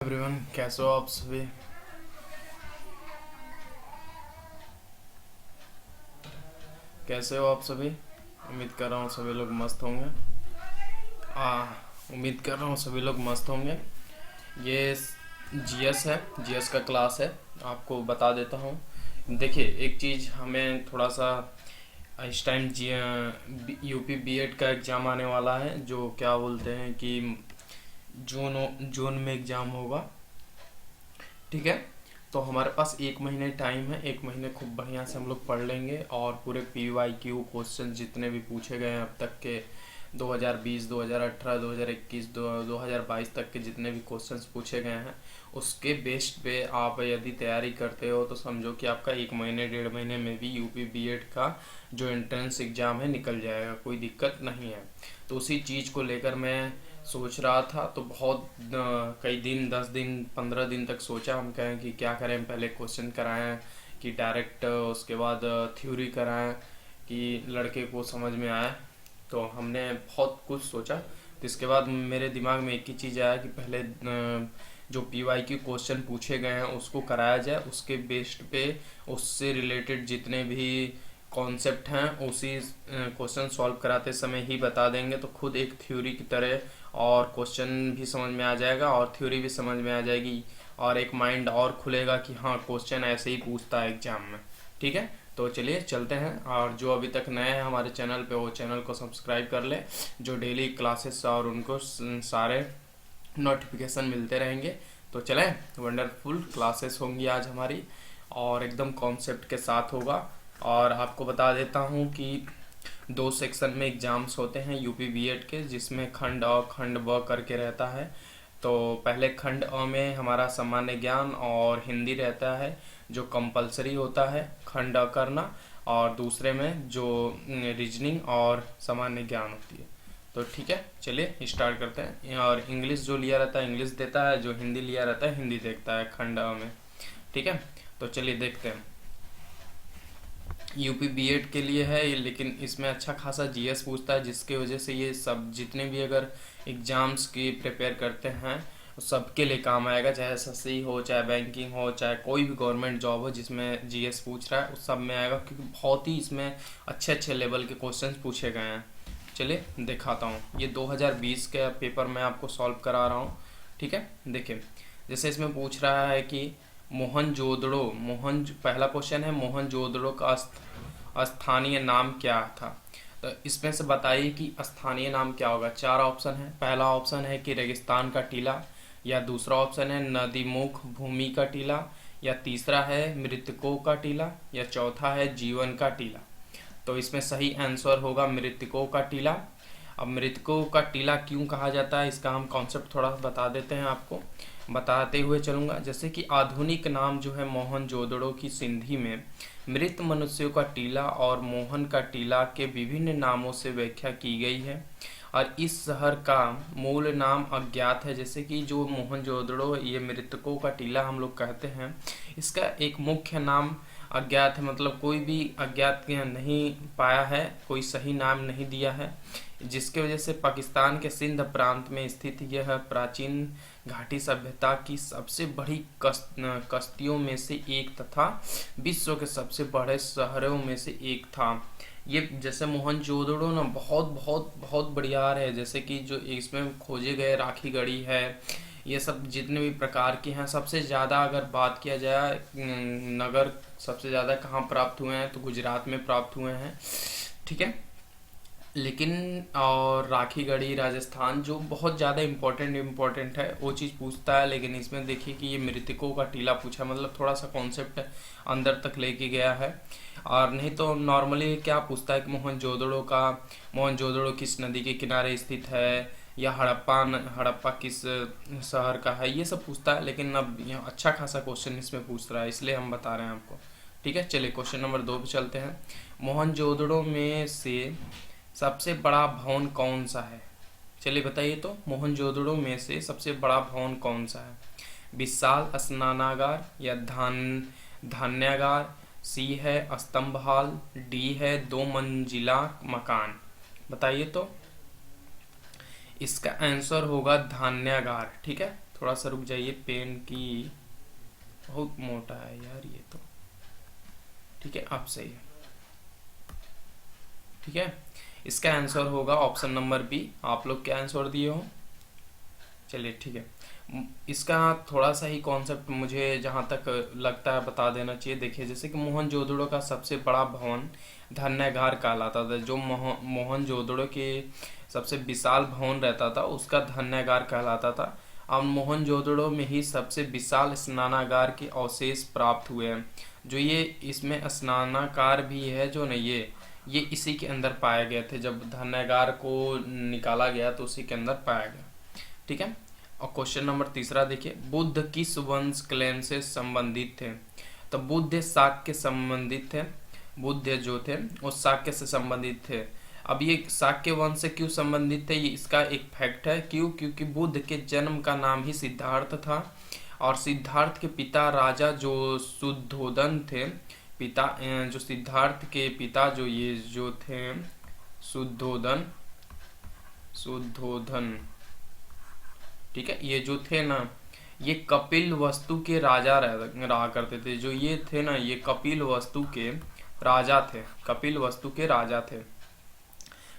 Everyone, कैसे हो आप सभी। कैसे हो आप सभी। उम्मीद कर रहा हूँ सभी लोग मस्त होंगे। आ उम्मीद कर रहा हूँ सभी लोग मस्त होंगे। ये जीएस है, जीएस का क्लास है। आपको बता देता हूँ। देखिए, एक चीज़ हमें थोड़ा सा इस टाइम जी यूपी बीएड का एग्ज़ाम आने वाला है, जो क्या बोलते हैं कि जून में एग्ज़ाम होगा। ठीक है। तो हमारे पास एक महीने टाइम है। एक महीने खूब बढ़िया से हम लोग पढ़ लेंगे और पूरे PYQ क्वेश्चन जितने भी पूछे गए हैं अब तक के 2020, 2018, 2021, 2022 तक के जितने भी क्वेश्चंस पूछे गए हैं, उसके बेस्ड पे आप यदि तैयारी करते हो तो समझो कि आपका एक महीने 1.5 महीने में भी यूपी बीएड का जो एंट्रेंस एग्ज़ाम है निकल जाएगा। कोई दिक्कत नहीं है। तो उसी चीज़ को लेकर मैं सोच रहा था। तो बहुत कई दिन, 10 दिन, 15 दिन तक सोचा। हम कहें कि क्या करें, पहले क्वेश्चन कराएं कि डायरेक्ट उसके बाद थ्योरी कराएं कि लड़के को समझ में आए। तो हमने बहुत कुछ सोचा। तो इसके बाद मेरे दिमाग में एक ही चीज़ आया कि पहले जो PYQ क्वेश्चन पूछे गए हैं उसको कराया जाए। उसके बेस्ड पे उससे रिलेटेड जितने भी कॉन्सेप्ट हैं उसी क्वेश्चन सॉल्व कराते समय ही बता देंगे, तो खुद एक थ्योरी की तरह और क्वेश्चन भी समझ में आ जाएगा और थ्योरी भी समझ में आ जाएगी और एक माइंड और खुलेगा कि हाँ, क्वेश्चन ऐसे ही पूछता है एग्जाम में। ठीक है। तो चलिए चलते हैं। और जो अभी तक नए हैं हमारे चैनल पे, वो चैनल को सब्सक्राइब कर ले, जो डेली क्लासेस और उनको सारे नोटिफिकेशन मिलते रहेंगे। तो चलें, वंडरफुल क्लासेस होंगी आज हमारी और एकदम कॉन्सेप्ट के साथ होगा। और आपको बता देता हूँ कि 2 सेक्शन में एग्जाम्स होते हैं यूपी बीएड के, जिसमें खंड अ खंड ब करके रहता है। तो पहले खंड अ में हमारा सामान्य ज्ञान और हिंदी रहता है, जो कंपलसरी होता है खंड अ करना। और दूसरे में जो रीजनिंग और सामान्य ज्ञान होती है। तो ठीक है, चलिए स्टार्ट करते हैं। और इंग्लिश जो लिया रहता है इंग्लिश देता है, जो हिंदी लिया रहता है हिंदी देखता है खंड अ में। ठीक है। तो चलिए देखते हैं। यूपी बीएड के लिए है, लेकिन इसमें अच्छा खासा जीएस पूछता है, जिसकी वजह से ये सब जितने भी अगर एग्जाम्स की प्रिपेयर करते हैं सबके लिए काम आएगा। चाहे एसएससी हो, चाहे बैंकिंग हो, चाहे कोई भी गवर्नमेंट जॉब हो जिसमें जीएस पूछ रहा है, उस सब में आएगा, क्योंकि बहुत ही इसमें अच्छे अच्छे लेवल के क्वेश्चंस पूछे गए हैं। चलिए दिखाता हूँ। ये 2020 के पेपर में आपको सॉल्व करा रहा हूँ। ठीक है। देखिए, जैसे इसमें पूछ रहा है कि मोहनजोदड़ो, पहला क्वेश्चन है मोहनजोदड़ो का स्थानीय नाम क्या था। तो इसमें से बताइए कि स्थानीय नाम क्या होगा। 4 ऑप्शन है। पहला ऑप्शन है कि रेगिस्तान का टीला, या दूसरा ऑप्शन है नदीमुख भूमि का टीला, या तीसरा है मृतकों का टीला, या चौथा है जीवन का टीला। तो इसमें सही आंसर होगा मृतकों का टीला। अब मृतकों का टीला क्यों कहा जाता है, इसका हम कॉन्सेप्ट थोड़ा बता देते हैं आपको, बताते हुए चलूँगा। जैसे कि आधुनिक नाम जो है मोहनजोदड़ो की सिंधी में मृत मनुष्यों का टीला और मोहन का टीला के विभिन्न नामों से व्याख्या की गई है, और इस शहर का मूल नाम अज्ञात है। जैसे कि जो मोहनजोदड़ो, ये मृतकों का टीला हम लोग कहते हैं, इसका एक मुख्य नाम अज्ञात है। मतलब कोई भी अज्ञात नहीं पाया है, कोई सही नाम नहीं दिया है, जिसके वजह से पाकिस्तान के सिंध प्रांत में स्थित यह प्राचीन घाटी सभ्यता की सबसे बड़ी कस्तियों में से एक तथा विश्व के सबसे बड़े शहरों में से एक था। ये जैसे मोहनजोदड़ो ना बहुत बहुत बहुत बढ़िया है। जैसे कि जो इसमें खोजे गए राखी गढ़ी है, ये सब जितने भी प्रकार के हैं, सबसे ज़्यादा अगर बात किया जाए नगर सबसे ज़्यादा कहाँ प्राप्त हुए हैं, तो गुजरात में प्राप्त हुए हैं। ठीक है। लेकिन और राखी गढ़ी राजस्थान जो बहुत ज़्यादा इम्पोर्टेंट है वो चीज़ पूछता है। लेकिन इसमें देखिए कि ये मृतकों का टीला पूछा, मतलब थोड़ा सा कॉन्सेप्ट अंदर तक लेके गया है। और नहीं तो नॉर्मली क्या पूछता है कि मोहनजोदड़ो किस नदी के किनारे स्थित है, या हड़प्पा किस शहर का है, ये सब पूछता है। लेकिन अब यहाँ अच्छा खासा क्वेश्चन इसमें पूछ रहा है, इसलिए हम बता रहे हैं आपको। ठीक है। चलिए क्वेश्चन नंबर 2 पे चलते हैं। मोहनजोदड़ो में से सबसे बड़ा भवन कौन सा है। चलिए बताइए, तो मोहनजोदड़ो में से सबसे बड़ा भवन कौन सा है। विशाल स्नानागार, या धान्यागार, सी है स्तंभ हाल, डी है 2 मंजिला मकान। बताइए तो। इसका आंसर होगा धान्यागार। ठीक है। थोड़ा सा रुक जाइए, पेन की बहुत मोटा है यार ये तो। ठीक है, अब सही है। ठीक है, इसका आंसर होगा ऑप्शन नंबर बी। आप लोग क्या आंसर दिए हो? चलिए ठीक है, इसका थोड़ा सा ही कॉन्सेप्ट मुझे जहाँ तक लगता है बता देना चाहिए। देखिए, जैसे कि मोहनजोदड़ो का सबसे बड़ा भवन धन्यगार कहलाता था। जो मोहनजोदड़ो के सबसे विशाल भवन रहता था उसका धन्यगार कहलाता था। अब मोहनजोदड़ो में ही सबसे विशाल स्नानागार के अवशेष प्राप्त हुए हैं। जो ये इसमें स्नानागार भी है जो नहीं, ये इसी के अंदर पाए गए थे। जब धन्यगार को निकाला गया तो उसी के अंदर पाया गया। ठीक है, और क्वेश्चन नंबर तीसरा देखिए, बुद्ध किस वंश क्लैन से संबंधित थे? तो बुद्ध शाक्य से संबंधित थे। बुद्ध जो थे वो शाक्य से संबंधित थे। अब ये शाक्य वंश से क्यों संबंधित थे, ये इसका एक फैक्ट है। क्यों? क्योंकि बुद्ध के जन्म का नाम ही सिद्धार्थ था, और सिद्धार्थ के पिता राजा जो शुद्धोधन थे, पिता जो सिद्धार्थ के पिता जो थे शुद्धोधन, ठीक है, ये जो थे ना, ये कपिल वस्तु के राजा रहा करते थे। जो ये थे ना, ये कपिल वस्तु के राजा थे। कपिल वस्तु के राजा थे।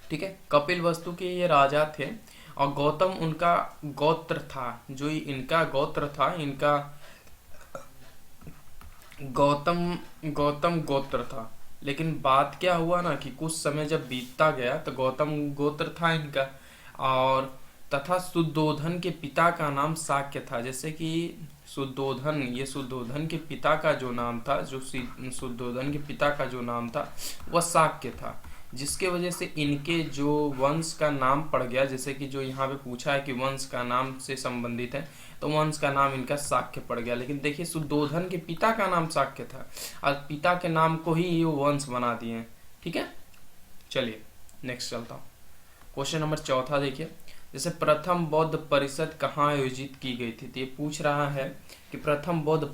ठीक है, कपिल वस्तु के ये राजा थे, और गौतम उनका गोत्र था। जो इनका गोत्र था, इनका गौतम गोत्र था। लेकिन बात क्या हुआ ना कि कुछ समय जब बीतता गया तो गौतम गोत्र था इनका, और तथा शुद्धोधन के पिता का नाम शाक्य था। जैसे कि शुद्धोधन के पिता का जो नाम था, शुद्धोधन के पिता का जो नाम था वह शाक्य था, जिसके वजह से इनके जो वंश का नाम पड़ गया। जैसे कि जो यहाँ पे पूछा है कि वंश का नाम से संबंधित है, तो वंश का नाम इनका शाक्य पड़ गया। लेकिन देखिए, शुद्धोधन के पिता का नाम शाक्य था, और पिता के नाम को ही ये वंश बना दिए। ठीक है, चलिए नेक्स्ट चलता हूँ। क्वेश्चन नंबर चौथा देखिए, जैसे प्रथम बौद्ध परिषद कहाँ आयोजित की गई थी? तो ये पूछ रहा है कि प्रथम बौद्ध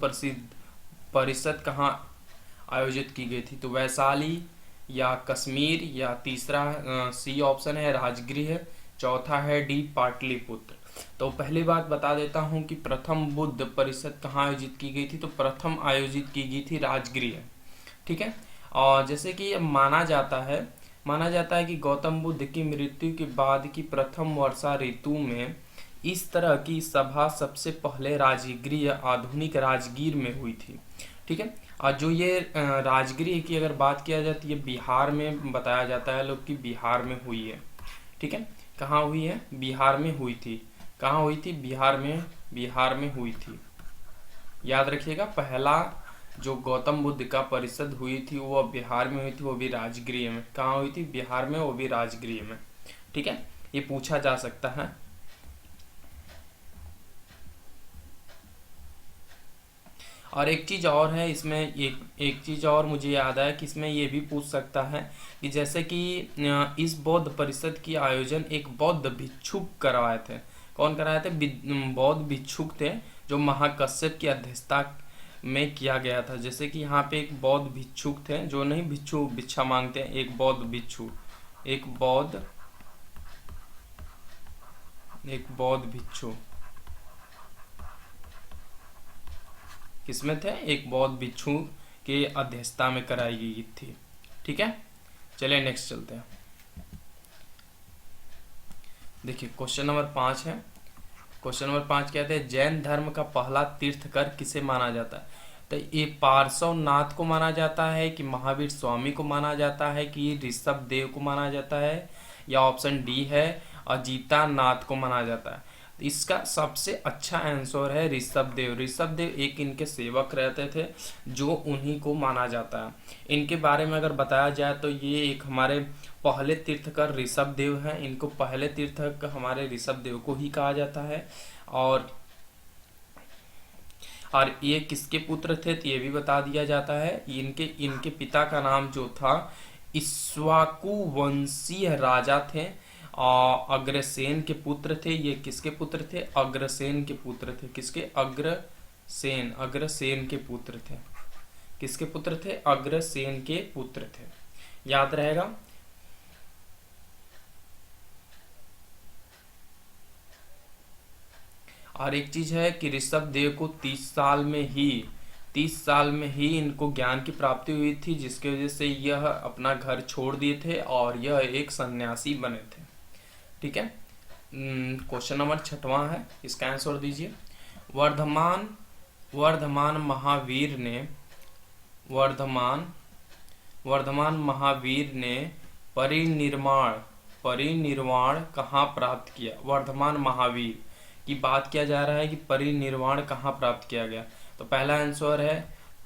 परिषद कहाँ आयोजित की गई थी। तो वैशाली या कश्मीर, या तीसरा सी ऑप्शन है राजगृह, चौथा है डी पाटलिपुत्र। तो पहली बात बता देता हूँ कि प्रथम बुद्ध परिषद कहाँ आयोजित की गई थी। तो प्रथम आयोजित की गई थी राजगृह। ठीक है, और जैसे कि माना जाता है कि गौतम बुद्ध की मृत्यु के बाद की प्रथम वर्षा ऋतु में इस तरह की सभा सबसे पहले राजगृह, आधुनिक राजगीर में हुई थी। ठीक है, और जो ये राजगृह की अगर बात किया जाए तो ये बिहार में बताया जाता है लोग कि बिहार में हुई है। ठीक है, कहाँ हुई है? बिहार में हुई थी। कहाँ हुई थी? बिहार में हुई थी। याद रखिएगा, पहला जो गौतम बुद्ध का परिषद हुई थी वो बिहार में हुई थी, वो भी राजगृह में। कहाँ हुई थी? बिहार में, वो भी राजगृह में। ठीक है, ये पूछा जा सकता है। और एक चीज और है इसमें, एक चीज और मुझे याद आया कि इसमें ये भी पूछ सकता है कि जैसे कि इस बौद्ध परिषद की आयोजन एक बौद्ध भिक्षुक करवाए थे। कौन कराए थे? बौद्ध भिक्षुक थे, जो महाकश्यप की अध्यक्षता में किया गया था। जैसे कि यहाँ पे एक बौद्ध भिक्षुक थे, जो नहीं भिक्षा मांगते हैं, एक बौद्ध भिक्षु किसमें थे? एक बौद्ध भिक्षु के अध्यक्षता में कराई गई थी। ठीक है, चलिए नेक्स्ट चलते हैं। देखिए, क्वेश्चन नंबर 5 है। क्वेश्चन नंबर 5 कहते हैं, जैन धर्म का पहला तीर्थकर किसे माना जाता है? तो ये पार्श्वनाथ को माना जाता है, कि महावीर स्वामी को माना जाता है, कि ऋषभ देव को माना जाता है, या ऑप्शन डी है अजीता नाथ को माना जाता है? तो इसका सबसे अच्छा आंसर है ऋषभ देव। ऋषभ देव एक इनके सेवक रहते थे, जो उन्हीं को माना जाता है। इनके बारे में अगर बताया जाए तो ये एक हमारे पहले तीर्थकर ऋषभ देव हैं। इनको पहले तीर्थकर हमारे ऋषभ देव को ही कहा जाता है। और ये किसके पुत्र थे तो ये भी बता दिया जाता है। इनके पिता का नाम जो था इक्ष्वाकु वंशीय राजा थे, और अग्रसेन के पुत्र थे। ये किसके पुत्र थे? अग्रसेन के पुत्र थे। किसके? अग्रसेन के पुत्र थे। किसके पुत्र थे? अग्रसेन के पुत्र थे। याद रहेगा। और एक चीज है कि ऋषभ देव को 30 साल में ही इनको ज्ञान की प्राप्ति हुई थी, जिसकी वजह से यह अपना घर छोड़ दिए थे और यह एक सन्यासी बने थे। ठीक है। क्वेश्चन नंबर 6वां है, इसका आंसर दीजिए। वर्धमान वर्धमान महावीर ने वर्धमान वर्धमान महावीर ने परिनिर्वाण परिनिर्वाण कहाँ प्राप्त किया? वर्धमान महावीर की बात किया जा रहा है कि परिनिर्वाण कहाँ प्राप्त किया गया। तो पहला आंसर है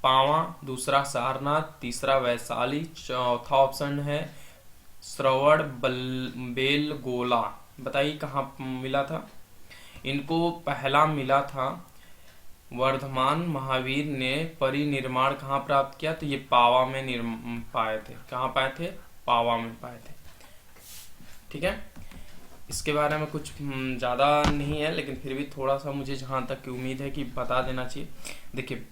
पावा, दूसरा सारनाथ, तीसरा वैशाली, चौथा ऑप्शन है श्रवण बेलगोला। बताइए कहाँ मिला था इनको? पहला मिला था वर्धमान महावीर ने परिनिर्वाण कहाँ प्राप्त किया? तो ये पावा में पाए थे। कहाँ पाए थे? पावा में पाए थे। ठीक है। इसके बारे में कुछ ज़्यादा नहीं है, लेकिन फिर भी थोड़ा सा मुझे जहाँ तक की उम्मीद है कि बता देना चाहिए। देखिए,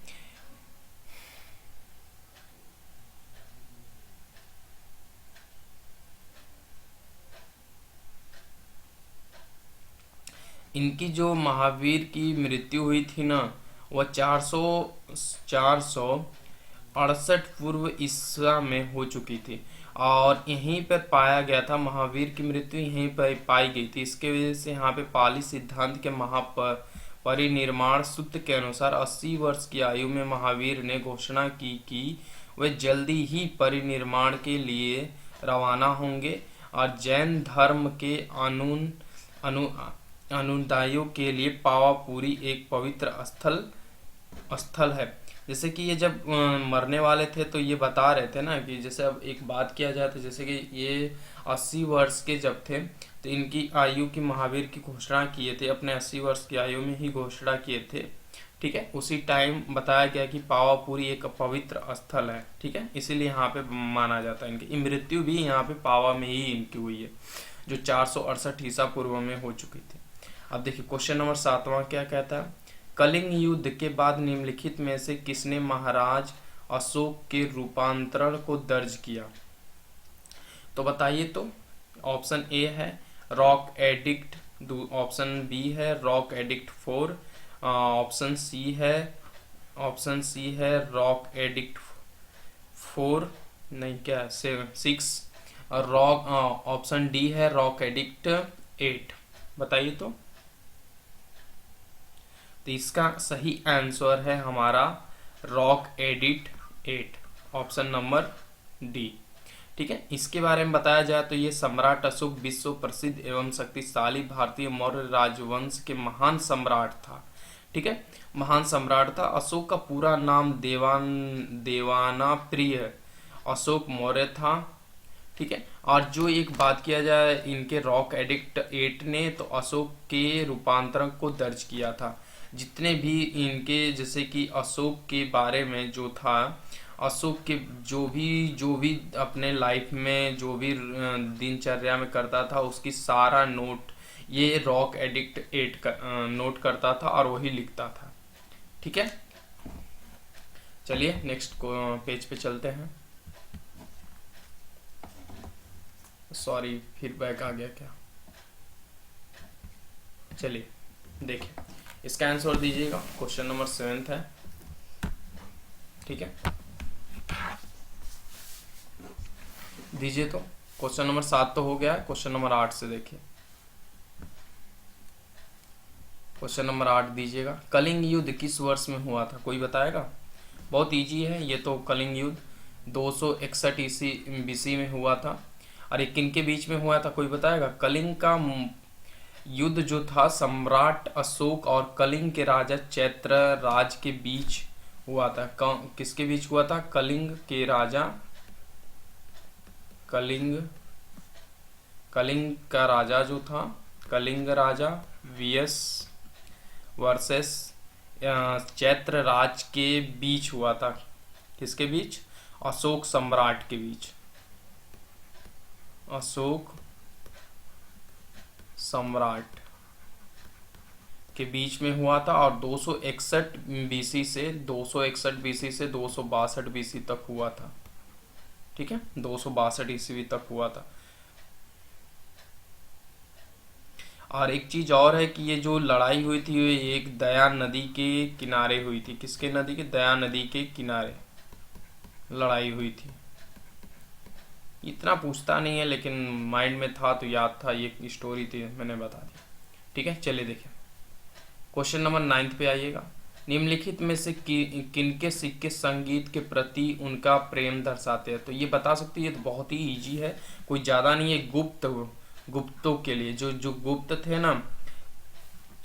इनकी जो महावीर की मृत्यु हुई थी ना, वह 468 पूर्व ईसा में हो चुकी थी और यहीं पर पाया गया था। महावीर की मृत्यु यहीं पर पाई गई थी। इसके वजह से यहाँ पे पाली सिद्धांत के परिनिर्वाण सूत्र के अनुसार 80 वर्ष की आयु में महावीर ने घोषणा की कि वे जल्दी ही परिनिर्वाण के लिए रवाना होंगे और जैन धर्म के अनुयायियों के लिए पावापुरी एक पवित्र स्थल है। जैसे कि ये जब मरने वाले थे तो ये बता रहे थे ना कि जैसे अब एक बात किया जाए तो जैसे कि ये 80 वर्ष के जब थे तो इनकी आयु की महावीर की घोषणा किए थे, अपने 80 वर्ष की आयु में ही घोषणा किए थे। ठीक है। उसी टाइम बताया गया कि पावापुरी एक पवित्र स्थल है। ठीक है। इसीलिए यहाँ पे माना जाता है। इनकी मृत्यु भी यहाँ पे पावा में ही इनकी हुई है, जो 468 ईसा पूर्व में हो चुकी थी। अब देखिए क्वेश्चन नंबर 7वां क्या कहता है? कलिंग युद्ध के बाद निम्नलिखित में से किसने महाराज अशोक के रूपांतरण को दर्ज किया? तो बताइए। तो ऑप्शन ए है रॉक एडिक्ट, ऑप्शन बी है रॉक एडिक्ट 4, ऑप्शन सी है रॉक एडिक्ट 4 नहीं क्या 6, और रॉक ऑप्शन डी है रॉक एडिक्ट 8। बताइए। तो इसका सही आंसर है हमारा rock edict 8, option number D. ठीक है। इसके बारे में बताया जाए तो ये सम्राट अशोक विश्व प्रसिद्ध एवं शक्तिशाली भारतीय मौर्य राजवंश के महान सम्राट था। ठीक है। महान सम्राट था। अशोक का पूरा नाम देवाना प्रिय अशोक मौर्य था। ठीक है। और जो एक बात किया जाए इनके रॉक एडिक्ट 8 ने तो अशोक के रूपांतरण को दर्ज किया था। जितने भी इनके जैसे कि अशोक के बारे में जो था, अशोक के जो भी अपने लाइफ में जो भी दिनचर्या में करता था उसकी सारा नोट ये रॉक एडिक्ट 8 नोट करता था और वही लिखता था। ठीक है। चलिए नेक्स्ट पेज पे चलते हैं। सॉरी फीडबैक आ गया क्या? चलिए देखिए इसका आंसर दीजिएगा। क्वेश्चन नंबर 7 है। ठीक है। दीजिए। तो क्वेश्चन नंबर 7 तो हो गया है। क्वेश्चन नंबर 8 से देखिए। क्वेश्चन नंबर 8 दीजिएगा। कलिंग युद्ध किस वर्ष में हुआ था? कोई बताएगा? बहुत इजी है ये तो। कलिंग युद्ध 261 ईसी बीसी में हुआ था। और ये किन के बीच में हुआ था? कोई बताएगा? कलिंग का युद्ध जो था सम्राट अशोक और कलिंग के राजा चैत्र राज के बीच हुआ था। किसके बीच हुआ था? कलिंग के राजा कलिंग का राजा जो था कलिंग राजा वीएस वर्सेस चैत्र राज के बीच हुआ था। किसके बीच? अशोक सम्राट के बीच। अशोक सम्राट के बीच में हुआ था और 261 बीसी से 262 बीसी तक हुआ था। ठीक है। 262 ईस्वी तक हुआ था। और एक चीज और है कि ये जो लड़ाई हुई थी ये एक दया नदी के किनारे हुई थी। किसके नदी के? दया नदी के किनारे लड़ाई हुई थी। इतना पूछता नहीं है लेकिन माइंड में था तो याद था, ये स्टोरी थी, मैंने बता दी। ठीक है, चलिए देखें क्वेश्चन नंबर 9 पे आइएगा। निम्नलिखित में से किनके सिक्के संगीत के प्रति उनका प्रेम दर्शाते हैं? तो ये बता सकते हैं, ये तो बहुत ही इजी है, कोई ज़्यादा नहीं है। गुप्तों के लिए, जो जो गुप्त थे ना,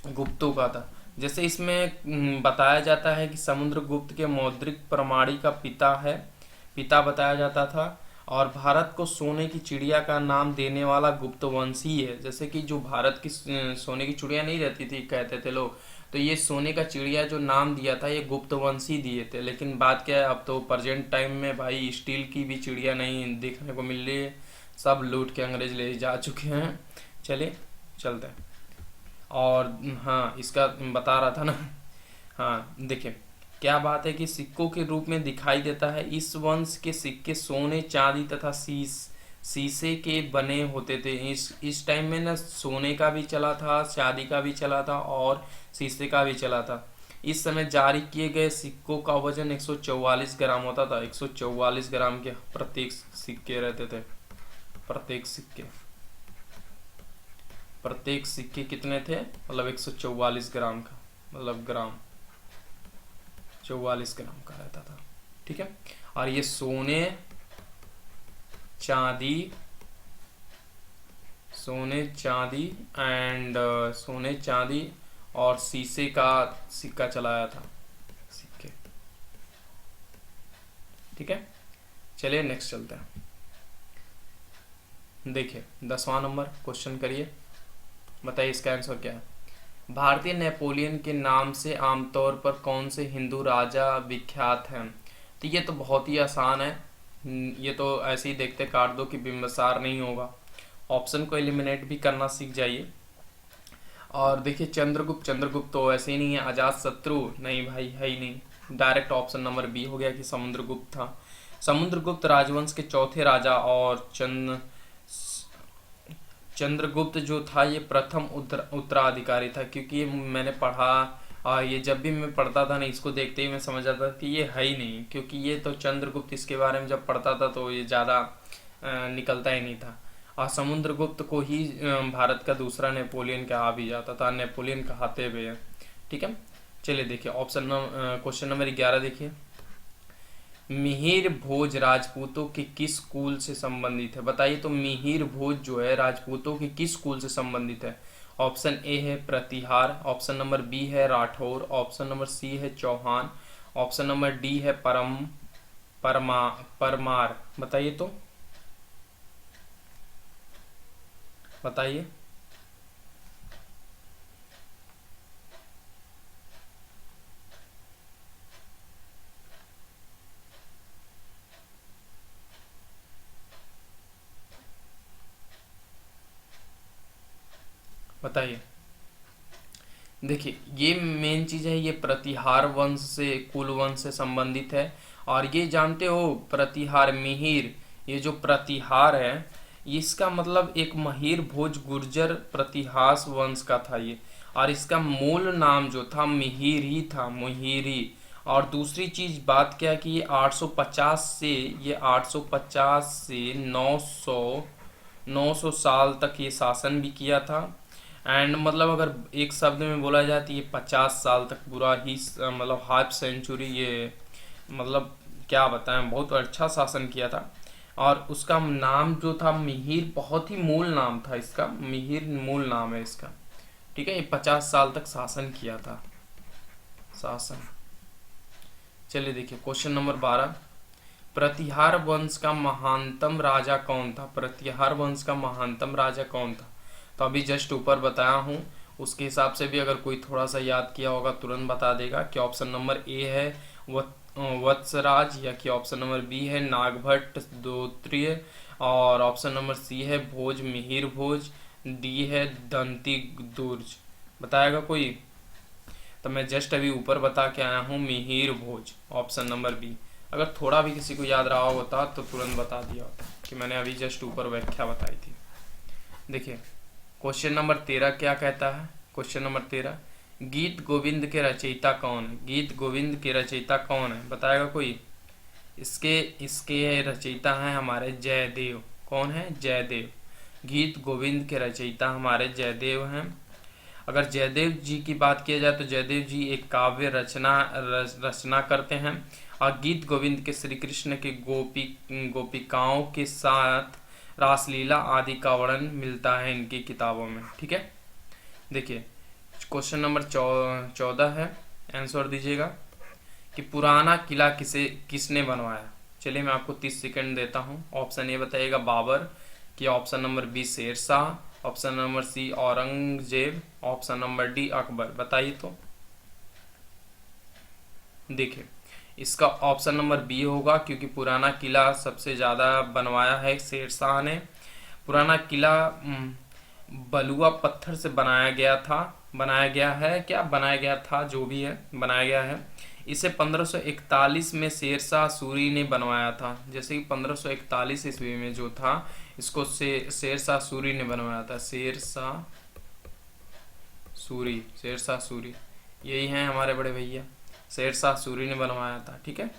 गुप्तों का था। जैसे इसमें बताया जाता है कि समुद्रगुप्त के मौद्रिक प्रणाली का पिता बताया जाता था। और भारत को सोने की चिड़िया का नाम देने वाला गुप्तवंशी है। जैसे कि जो भारत की सोने की चिड़िया नहीं रहती थी, कहते थे लोग, तो ये सोने का चिड़िया जो नाम दिया था ये गुप्तवंशी दिए थे। लेकिन बात क्या है, अब तो प्रेजेंट टाइम में भाई स्टील की भी चिड़िया नहीं देखने को मिल रही है, सब लूट के अंग्रेज ले जा चुके हैं। चलिए चलते हैं। और हाँ, इसका बता रहा था ना, हाँ देखिए क्या बात है कि सिक्कों के रूप में दिखाई देता है। इस वंश के सिक्के सोने, चांदी तथा शीशे के बने होते थे। इस टाइम में ना सोने का भी चला था, चांदी का भी चला था और शीशे का भी चला था। इस समय जारी किए गए सिक्कों का वजन 144 ग्राम होता था। 144 ग्राम के प्रत्येक सिक्के रहते थे। प्रत्येक सिक्के कितने थे? मतलब 144 ग्राम का, मतलब ग्राम 44 ग्राम का रहता था। ठीक है, और ये सोने चांदी और शीशे का सिक्का चलाया था, सिक्के। ठीक है, चलिए नेक्स्ट चलते हैं। देखिए 10वां नंबर क्वेश्चन करिए, बताइए इसका आंसर क्या है। भारतीय नेपोलियन के नाम से आमतौर पर कौन से हिंदू राजा विख्यात हैं? तो ये तो बहुत ही आसान है, ये तो ऐसे ही देखते काट दो कि बिंबिसार नहीं होगा। ऑप्शन को एलिमिनेट भी करना सीख जाइए। और देखिए चंद्रगुप्त तो ऐसे ही नहीं है। अजात शत्रु नहीं भाई, है ही नहीं। डायरेक्ट ऑप्शन नंबर बी हो गया कि समुद्रगुप्त था। समुद्रगुप्त राजवंश के चौथे राजा और चंद्रगुप्त जो था ये प्रथम उत्तराधिकारी था। क्योंकि ये मैंने पढ़ा, ये जब भी मैं पढ़ता था ना, इसको देखते ही मैं समझ जाता था कि ये है ही नहीं। क्योंकि ये तो चंद्रगुप्त, इसके बारे में जब पढ़ता था तो ये ज़्यादा निकलता ही नहीं था। और समुद्रगुप्त को ही भारत का दूसरा नेपोलियन कहा भी जाता था, नेपोलियन कहाते हुए हैं। ठीक है, चलिए देखिए क्वेश्चन नंबर 11 देखिए। मिहिर भोज राजपूतों के किस कुल से संबंधित है? बताइए तो मिहिर भोज जो है राजपूतों के किस कुल से संबंधित है? ऑप्शन ए है प्रतिहार, ऑप्शन नंबर बी है राठौर, ऑप्शन नंबर सी है चौहान, ऑप्शन नंबर डी है परमार। बताइए तो, बताइए। बताइए। देखिए ये मेन चीज है, ये प्रतिहार वंश से, कुल वंश से संबंधित है। और ये जानते हो प्रतिहार मिहिर, ये जो प्रतिहार है इसका मतलब एक महिर भोज गुर्जर प्रतिहास वंश का था ये। और इसका मूल नाम जो था मिहिर ही था, मिहिरी। और दूसरी चीज बात क्या है कि ये 850 से 900 साल तक ये शासन भी किया था। एंड मतलब अगर एक शब्द में बोला जाए तो ये 50 साल तक पूरा ही मतलब हाफ सेंचुरी ये, मतलब क्या बताएं, बहुत अच्छा शासन किया था। और उसका नाम जो था मिहिर, बहुत ही मूल नाम था इसका, मिहिर मूल नाम है इसका। ठीक है, ये 50 साल तक शासन किया था, शासन। चलिए देखिए क्वेश्चन नंबर 12। प्रतिहार वंश का महानतम राजा कौन था? प्रतिहार वंश का महानतम राजा कौन था? तो अभी जस्ट ऊपर बताया हूँ, उसके हिसाब से भी अगर कोई थोड़ा सा याद किया होगा तुरंत बता देगा कि ऑप्शन नंबर ए है वत्सराज, या कि ऑप्शन नंबर बी है नागभट्ट द्वितीय, और ऑप्शन नंबर सी है भोज मिहिर भोज, डी है दंती दुर्ज। बताएगा कोई? तो मैं जस्ट अभी ऊपर बता के आया हूँ मिहिर भोज, ऑप्शन नंबर बी। अगर थोड़ा भी किसी को याद रहा होता तो तुरंत बता दिया होता कि मैंने अभी जस्ट ऊपर व्याख्या बताई थी। देखिए क्वेश्चन नंबर 13 क्या कहता है? क्वेश्चन नंबर 13, गीत गोविंद के रचयिता कौन है? गीत गोविंद के रचयिता कौन है, बताएगा कोई? इसके इसके रचयिता हैं हमारे जयदेव। कौन है? जयदेव। गीत गोविंद के रचयिता हमारे जयदेव हैं। अगर जयदेव जी की बात किया जाए तो जयदेव जी एक काव्य रचना करते हैं और गीत गोविंद के श्री कृष्ण के गोपिकाओं के साथ रासलीला आदि का वर्णन मिलता है इनकी किताबों में। ठीक है, देखिए क्वेश्चन नंबर 14 है, आंसर दीजिएगा कि पुराना किला किसने बनवाया? चलिए मैं आपको 30 सेकंड देता हूँ। ऑप्शन ए बताइएगा बाबर, कि option number B Sher Shah, option number C Aurangzeb, option number D Akbar. बताइए तो। देखिए इसका ऑप्शन नंबर बी होगा, क्योंकि पुराना किला सबसे ज़्यादा बनवाया है शेरशाह ने। पुराना किला बलुआ पत्थर से बनाया गया था, जो भी है बनाया गया है। इसे 1541 में शेरशाह सूरी ने बनवाया था। जैसे कि 1541 ईस्वी में जो था, इसको शेरशाह सूरी ने बनवाया था। शेरशाह सूरी यही हैं हमारे बड़े भैया, शेरशाह सूरी ने बनवाया था। ठीक है,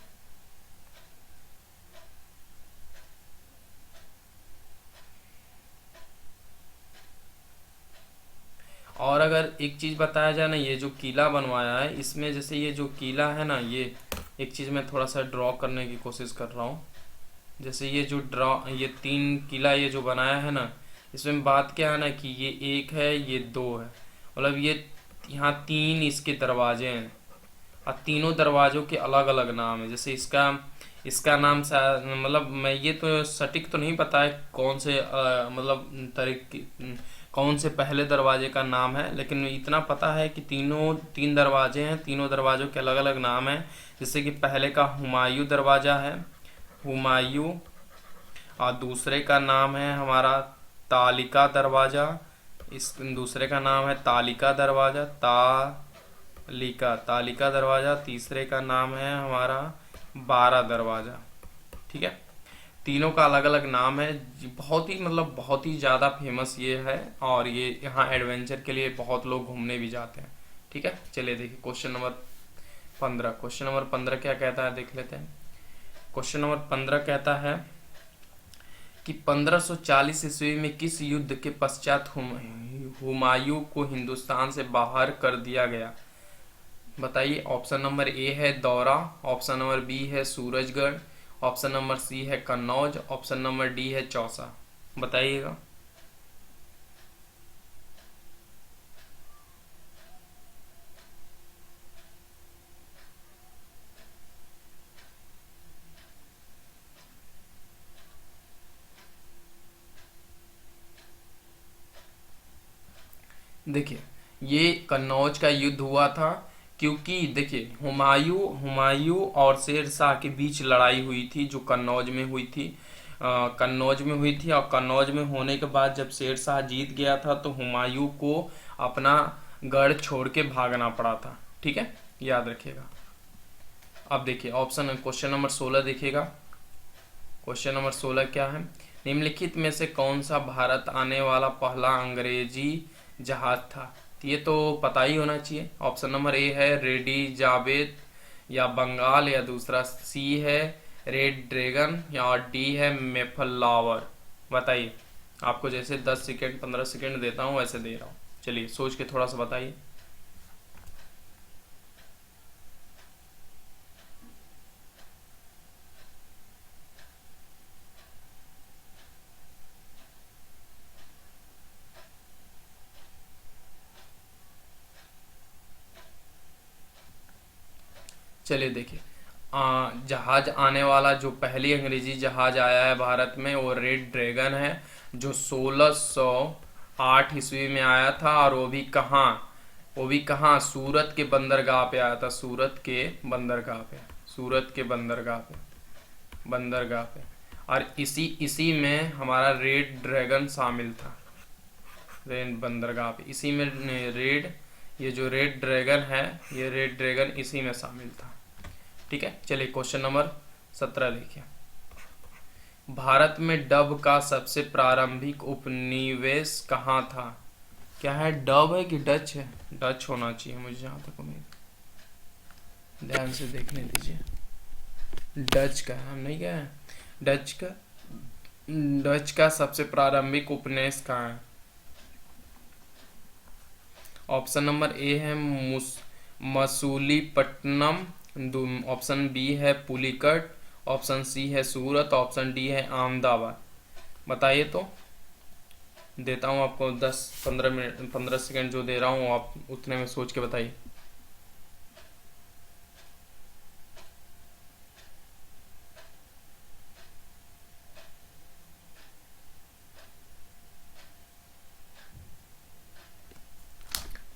और अगर एक चीज बताया जाए ना, ये जो किला बनवाया है इसमें, जैसे ये जो किला है ना, ये एक चीज मैं थोड़ा सा ड्रॉ करने की कोशिश कर रहा हूँ। जैसे ये जो ये 3 किला ये जो बनाया है ना, इसमें बात क्या है ना कि ये 1 है, ये 2 है, मतलब ये यहाँ 3 इसके दरवाजे हैं और तीनों दरवाजों के अलग अलग नाम है। जैसे इसका नाम शायद, मतलब मैं ये तो सटीक तो नहीं पता है कौन से मतलब कौन से पहले दरवाजे का नाम है, लेकिन इतना पता है कि 3 दरवाजे हैं, तीनों दरवाजों के अलग अलग नाम है। जैसे कि पहले का हुमायूं दरवाजा है, हुमायूं, और दूसरे का नाम है हमारा तालिका दरवाजा, इस दूसरे का नाम है तालिका दरवाजा, तालिका दरवाजा। तीसरे का नाम है हमारा बारा दरवाजा। ठीक है, तीनों का अलग अलग नाम है। बहुत ही मतलब बहुत ही ज़्यादा फेमस ये है, और ये यहाँ एडवेंचर के लिए बहुत लोग घूमने भी जाते हैं। ठीक है, चलिए देखिए क्वेश्चन नंबर 15। क्वेश्चन नंबर 15 क्या कहता है, देख लेते हैं। क्वेश्चन नंबर 15 कहता है कि 1540 ईस्वी में किस युद्ध के पश्चात हुमायूं को हिंदुस्तान से बाहर कर दिया गया? बताइए। ऑप्शन नंबर ए है दौरा, ऑप्शन नंबर बी है सूरजगढ़, ऑप्शन नंबर सी है कन्नौज, ऑप्शन नंबर डी है चौसा। बताइएगा। देखिए ये कन्नौज का युद्ध हुआ था, क्योंकि देखिए हुमायूं और शेर शाह के बीच लड़ाई हुई थी, जो कन्नौज में हुई थी। और कन्नौज में होने के बाद जब शेर शाह जीत गया था तो हुमायूं को अपना गढ़ छोड़ के भागना पड़ा था। ठीक है, याद रखिएगा। अब देखिए ऑप्शन क्वेश्चन नंबर 16 देखिएगा। क्वेश्चन नंबर 16 क्या है? निम्नलिखित में से कौन सा भारत आने वाला पहला अंग्रेजी जहाज था? ये तो पता ही होना चाहिए। ऑप्शन नंबर ए है रेडी जावेद या बंगाल, या दूसरा सी है रेड ड्रैगन, या डी है मेफलावर। बताइए। आपको जैसे 10 सेकेंड 15 सेकेंड देता हूँ वैसे दे रहा हूँ, चलिए सोच के थोड़ा सा बताइए। चलिए देखिए, जहाज आने वाला जो पहली अंग्रेजी जहाज आया है भारत में वो रेड ड्रैगन है, जो 1608 ईस्वी में आया था। और वो भी कहाँ सूरत के बंदरगाह पे आया था, सूरत के बंदरगाह पे। और इसी में हमारा रेड ड्रैगन शामिल था, रेड बंदरगाह पे। इसी में ये जो रेड ड्रैगन है, ये रेड ड्रैगन इसी में शामिल था। ठीक है, चलिए क्वेश्चन नंबर 17 देखिए। भारत में डब का सबसे प्रारंभिक उपनिवेश कहाँ था? क्या है, डब है कि डच है? डच होना चाहिए मुझे जहाँ तक उम्मीद, ध्यान से देखने दीजिए। डच का हम नहीं क्या है, डच का सबसे प्रारंभिक उपन्यास कहाँ है? ऑप्शन नंबर ए है मसूलीपट्टनम, ऑप्शन बी है पुलिकट, ऑप्शन सी है सूरत, ऑप्शन डी है अहमदाबाद। बताइए तो। देता हूँ आपको 10-15 मिनट, 15 सेकंड जो दे रहा हूँ आप उतने में सोच के बताइए।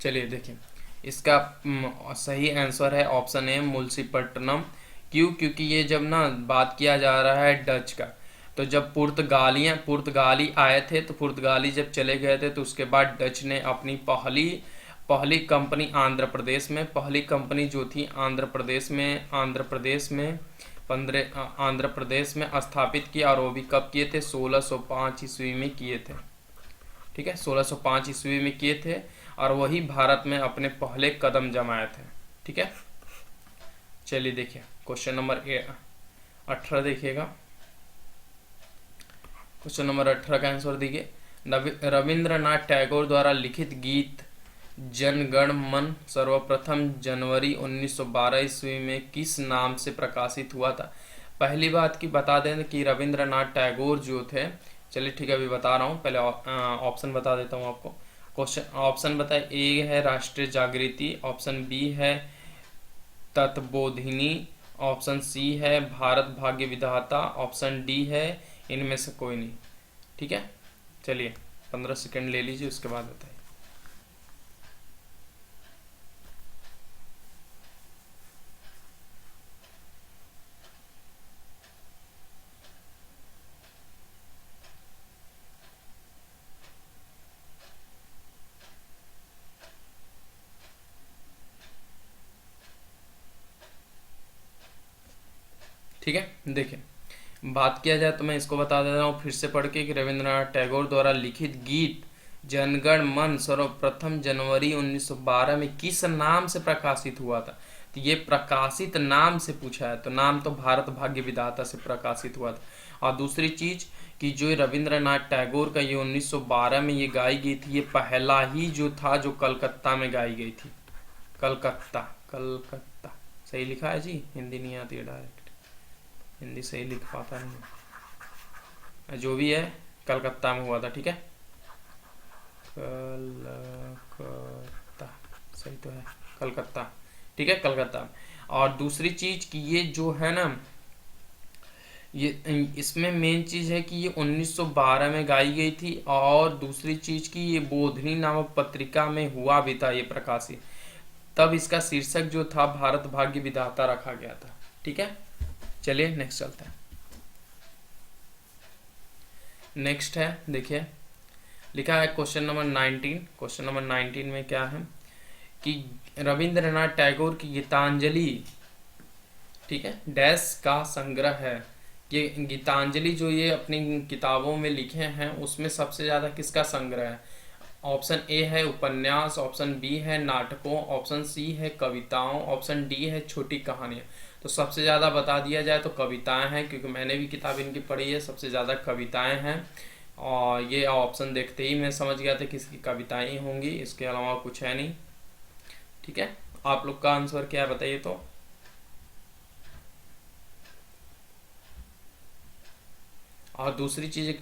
चलिए देखिए, इसका सही आंसर है ऑप्शन ए मुल्सीपट्टनम। क्यों? क्योंकि ये जब ना बात किया जा रहा है डच का, तो जब पुर्तगाली आए थे, तो पुर्तगाली जब चले गए थे तो उसके बाद डच ने अपनी पहली पहली कंपनी आंध्र प्रदेश में, पहली कंपनी जो थी आंध्र प्रदेश में स्थापित किया। और वो भी कब किए थे? 1605 ईस्वी में किए थे। ठीक है, 1605 ईस्वी में किए थे, और वही भारत में अपने पहले कदम जमाए थे। ठीक है, चलिए देखिए क्वेश्चन नंबर 18 देखिएगा। क्वेश्चन नंबर 18 का आंसर देखिए, रविंद्रनाथ टैगोर द्वारा लिखित गीत जन गण मन सर्वप्रथम जनवरी 1912 ईस्वी में किस नाम से प्रकाशित हुआ था? पहली बात की बता दें कि रविंद्रनाथ टैगोर जो थे, चलिए ठीक है अभी बता रहा हूँ, पहले ऑप्शन बता देता हूँ आपको। क्वेश्चन ऑप्शन बताए, ए है राष्ट्रीय जागृति, ऑप्शन बी है तत्बोधिनी, ऑप्शन सी है भारत भाग्य विधाता, ऑप्शन डी है इनमें से कोई नहीं। ठीक है, चलिए 15 सेकंड ले लीजिए, उसके बाद बताइए। ठीक है, देखिए बात किया जाए तो मैं इसको बता दे रहा हूँ फिर से पढ़ के कि रविंद्रनाथ टैगोर द्वारा लिखित गीत जनगण मन सर्वप्रथम जनवरी 1912 में किस नाम से प्रकाशित हुआ था? तो ये प्रकाशित नाम से पूछा है, तो नाम तो भारत भाग्य विधाता से प्रकाशित हुआ था। और दूसरी चीज कि जो रविंद्रनाथ टैगोर का ये 1912 में ये गाई गई थी, ये पहला ही जो था जो कलकत्ता में गाई गई थी। कलकत्ता, कलकत्ता सही लिखा है जी, हिंदी नहीं आती है, डायरेक्ट हिंदी सही लिख पाता नहीं, जो भी है कलकत्ता में हुआ था। ठीक है, कलकत्ता सही तो है, कलकत्ता। ठीक है, कलकत्ता। और दूसरी चीज कि ये जो है ना, ये इसमें मेन चीज है कि ये 1912 में गाई गई थी, और दूसरी चीज कि ये बोधनी नामक पत्रिका में हुआ भी था ये प्रकाशित, तब इसका शीर्षक जो था भारत भाग्य विधाता रखा गया था। ठीक है, चलिए नेक्स्ट चलते हैं। नेक्स्ट है देखिए, लिखा है क्वेश्चन नंबर 19। क्वेश्चन नंबर 19 में क्या है कि रविंद्रनाथ टैगोर की गीतांजलि, ठीक है, डैश का संग्रह है। ये गीतांजलि जो ये अपनी किताबों में लिखे हैं उसमें सबसे ज्यादा किसका संग्रह है? ऑप्शन ए है उपन्यास, ऑप्शन बी है नाटकों, ऑप्शन सी है कविताओं, ऑप्शन डी है छोटी कहानियां। तो सबसे ज़्यादा बता दिया जाए तो कविताएं हैं, क्योंकि मैंने भी किताब इनकी पढ़ी है, सबसे ज़्यादा कविताएं हैं। और ये ऑप्शन देखते ही मैं समझ गया था कि इसकी कविताएं ही होंगी, इसके अलावा कुछ है नहीं। ठीक है, आप लोग का आंसर क्या है बताइए तो। और दूसरी चीज एक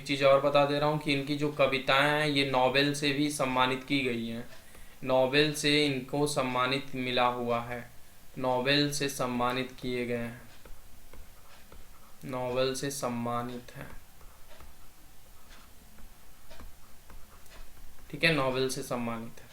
चीज और बता दे रहा हूँ कि इनकी जो कविताएं हैं ये नोबेल से भी सम्मानित की गई हैं, नोबेल से इनको सम्मानित मिला हुआ है, नोबेल से सम्मानित किए गए हैं, नोबेल से सम्मानित है। ठीक है, नोबेल से सम्मानित है।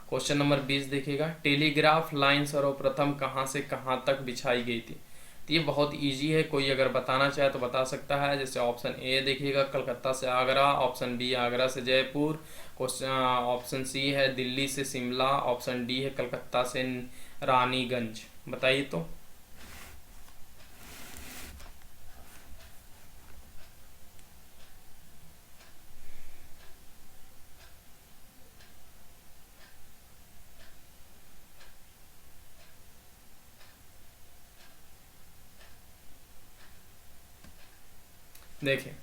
क्वेश्चन नंबर 20 देखिएगा, टेलीग्राफ लाइन सर्वप्रथम कहाँ से कहाँ तक बिछाई गई थी? तो ये बहुत इजी है, कोई अगर बताना चाहे तो बता सकता है। जैसे ऑप्शन ए देखिएगा कलकत्ता से आगरा, ऑप्शन बी आगरा से जयपुर, क्वेश्चन ऑप्शन सी है दिल्ली से शिमला, ऑप्शन डी है कलकत्ता से रानीगंज। बताइए तो। देखिए,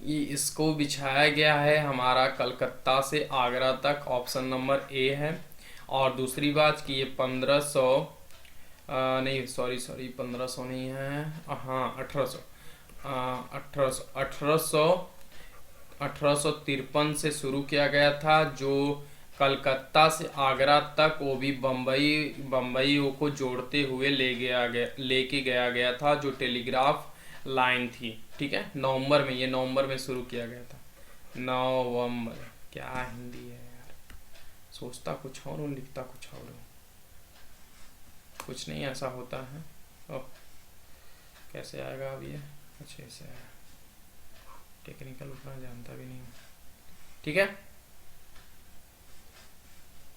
ये इसको बिछाया गया है हमारा कलकत्ता से आगरा तक, ऑप्शन नंबर ए है। और दूसरी बात कि ये 1500, नहीं सॉरी सॉरी, 1500 नहीं है, हाँ 1800, 1800 1853 से शुरू किया गया था, जो कलकत्ता से आगरा तक, वो भी बम्बई बम्बई को जोड़ते हुए लेके गया था, जो टेलीग्राफ लाइन थी। ठीक है, नवंबर में, ये नवंबर में शुरू किया गया था। नवंबर, क्या हिंदी है यार, सोचता कुछ और हूँ लिखता कुछ और हूँ, कुछ नहीं ऐसा होता है। ओह, कैसे आएगा अब ये, अच्छा ऐसे आएगा, टेक्निकल उतना जानता भी नहीं हूँ। ठीक है,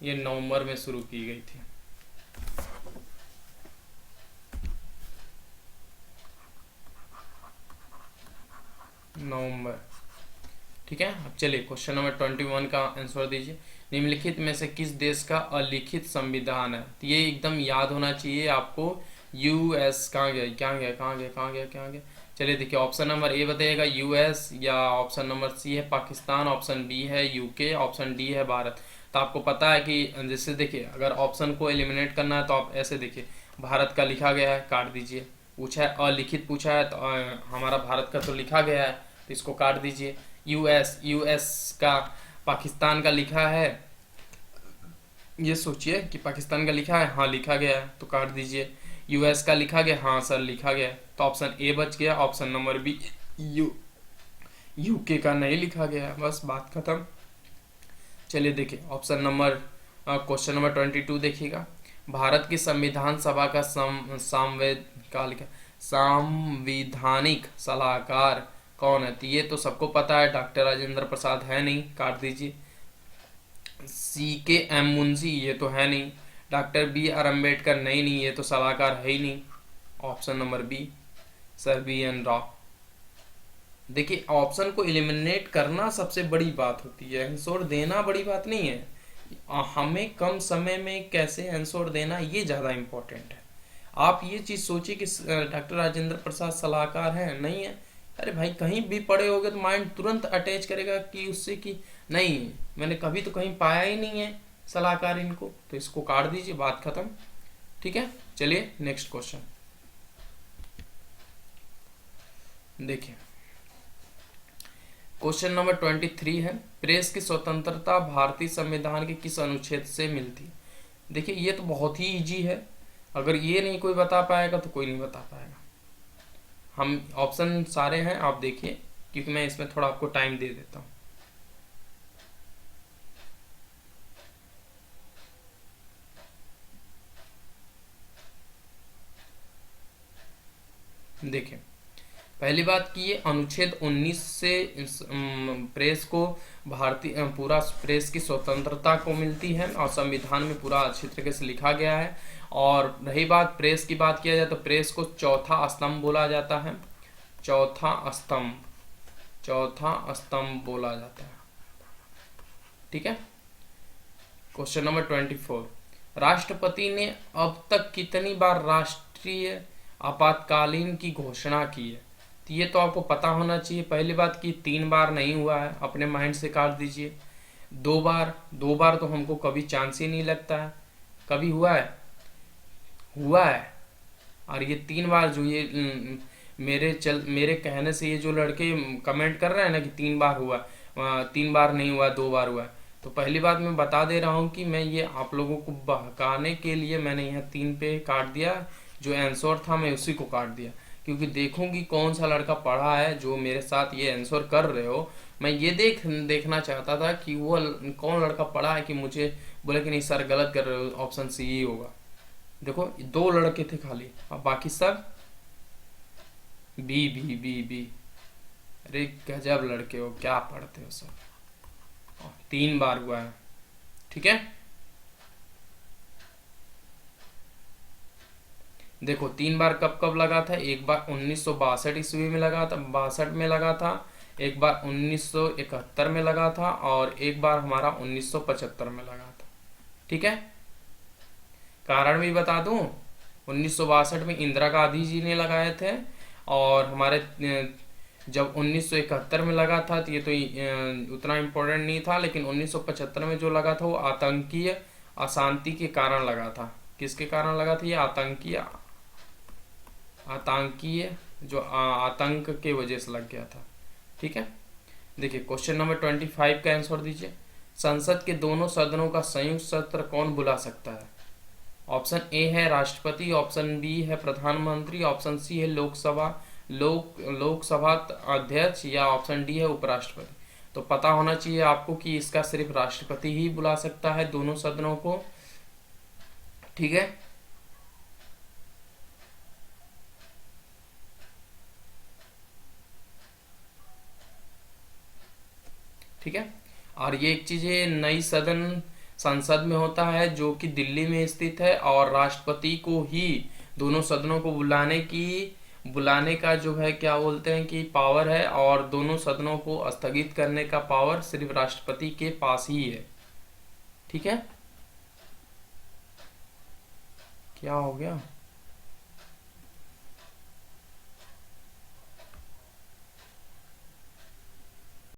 ये नवंबर में शुरू की गई थी। नवंबर। ठीक है, अब चलिए क्वेश्चन नंबर 21 का आंसर दीजिए। निम्नलिखित में से किस देश का अलिखित संविधान है? तो ये एकदम याद होना चाहिए आपको। यूएस, कहाँ गया कहाँ गया कहाँ गया कहाँ गया कहाँ गया, चलिए देखिए, ऑप्शन नंबर ए बताइएगा यूएस, या ऑप्शन नंबर सी है पाकिस्तान, ऑप्शन बी है यूके, ऑप्शन डी है भारत। तो आपको पता है कि जैसे देखिए, अगर ऑप्शन को एलिमिनेट करना है तो आप ऐसे देखिए, भारत का लिखा गया है, काट दीजिए। पूछा है अलिखित, पूछा है तो हमारा भारत का तो लिखा गया है, तो इसको काट दीजिए। यूएस, यूएस का पाकिस्तान का लिखा है, ये सोचिए कि पाकिस्तान का लिखा है, हाँ लिखा गया है, तो काट दीजिए। यूएस का लिखा गया, हाँ सर लिखा गया है, तो ऑप्शन ए बच गया। ऑप्शन नंबर बी यूके का नहीं लिखा गया है, बस बात खत्म। चलिए देखिए, ऑप्शन नंबर क्वेश्चन नंबर 22 देखिएगा। भारत की संविधान सभा का संवैधानिक सलाहकार कौन है? तो ये तो सबको पता है, डॉक्टर राजेंद्र प्रसाद है नहीं, काट दीजिए। CK M मुंशी, ये तो है नहीं। डॉक्टर BR अम्बेडकर, नहीं, ये तो सलाहकार है ही नहीं। Option number B, sir BN Rao. देखिए, ऑप्शन को एलिमिनेट करना सबसे बड़ी बात होती है, आंसर देना बड़ी बात नहीं है। हमें कम समय में कैसे आंसर देना, ये ज़्यादा इम्पोर्टेंट है। आप ये चीज़ सोचिए कि डॉक्टर राजेंद्र प्रसाद सलाहकार हैं, नहीं है। अरे भाई, कहीं भी पढ़े होगे तो माइंड तुरंत अटैच करेगा कि उससे कि नहीं, मैंने कभी तो कहीं पाया ही नहीं है सलाहकार इनको, तो इसको काट दीजिए, बात खत्म। ठीक है, चलिए नेक्स्ट क्वेश्चन देखिए। क्वेश्चन नंबर 23 है, प्रेस की स्वतंत्रता भारतीय संविधान के किस अनुच्छेद से मिलती? देखिए, ये तो बहुत ही इजी है, अगर ये नहीं कोई बता पाएगा तो कोई नहीं बता पाएगा। हम ऑप्शन सारे हैं, आप देखिए, क्योंकि मैं इसमें थोड़ा आपको टाइम दे देता हूँ। देखिए, पहली बात कि ये अनुच्छेद 19 से प्रेस को भारतीय पूरा प्रेस की स्वतंत्रता को मिलती है, और संविधान में पूरा अच्छी तरीके से लिखा गया है। और रही बात प्रेस की, बात किया जाए तो प्रेस को चौथा स्तंभ बोला जाता है, चौथा स्तंभ बोला जाता है। ठीक है, क्वेश्चन नंबर 24, राष्ट्रपति ने अब तक कितनी बार राष्ट्रीय आपातकालीन की घोषणा की है? तो ये तो आपको पता होना चाहिए। पहली बात कि 3 बार नहीं हुआ है, अपने माइंड से काट दीजिए। 2 बार, 2 बार तो हमको कभी चांस ही नहीं लगता है, कभी हुआ है? हुआ है। और ये 3 बार जो ये मेरे कहने से ये जो लड़के कमेंट कर रहे हैं ना कि 3 बार हुआ, 3 बार नहीं हुआ, 2 बार हुआ है, तो पहली बात मैं बता दे रहा हूँ कि मैं ये आप लोगों को बहकाने के लिए मैंने यहाँ 3 पे काट दिया, जो आंसर था मैं उसी को काट दिया, क्योंकि देखूंगी कौन सा लड़का पढ़ा है जो मेरे साथ ये आंसर कर रहे हो। मैं ये देखना चाहता था कि वो कौन लड़का पढ़ा है कि मुझे बोले कि नहीं सर गलत कर रहे हो, ऑप्शन सी ही होगा। देखो 2 लड़के थे खाली, और बाकी सब बी। अरे गजब लड़के हो, क्या पढ़ते हो सब। 3 बार हुआ है। ठीक है, देखो 3 बार कब कब लगा था? एक बार 1962 ईस्वी में लगा था, 62 में लगा था, एक बार 1971 में लगा था, और एक बार हमारा 1975 में लगा था। ठीक है, कारण भी बता दूं, 1962 में इंदिरा गांधी जी ने लगाए थे, और हमारे जब 1971 में लगा था तो ये तो उतना इम्पोर्टेंट नहीं था, लेकिन 1975 में जो लगा था वो आतंकीय अशांति के कारण लगा था। किसके कारण लगा था? ये आतंकीय जो आतंक के वजह से लग गया था। ठीक है, देखिए क्वेश्चन नंबर 25 का आंसर दीजिए। संसद के दोनों सदनों का संयुक्त सत्र कौन बुला सकता है? ऑप्शन ए है राष्ट्रपति, ऑप्शन बी है प्रधानमंत्री, ऑप्शन सी है लोकसभा अध्यक्ष, या ऑप्शन डी है उपराष्ट्रपति। तो पता होना चाहिए आपको कि इसका सिर्फ राष्ट्रपति ही बुला सकता है दोनों सदनों को। ठीक है, ठीक है। और ये एक चीज है, नई सदन संसद में होता है जो कि दिल्ली में स्थित है, और राष्ट्रपति को ही दोनों सदनों को बुलाने का जो है क्या बोलते हैं कि पावर है, और दोनों सदनों को स्थगित करने का पावर सिर्फ राष्ट्रपति के पास ही है। ठीक है, क्या हो गया?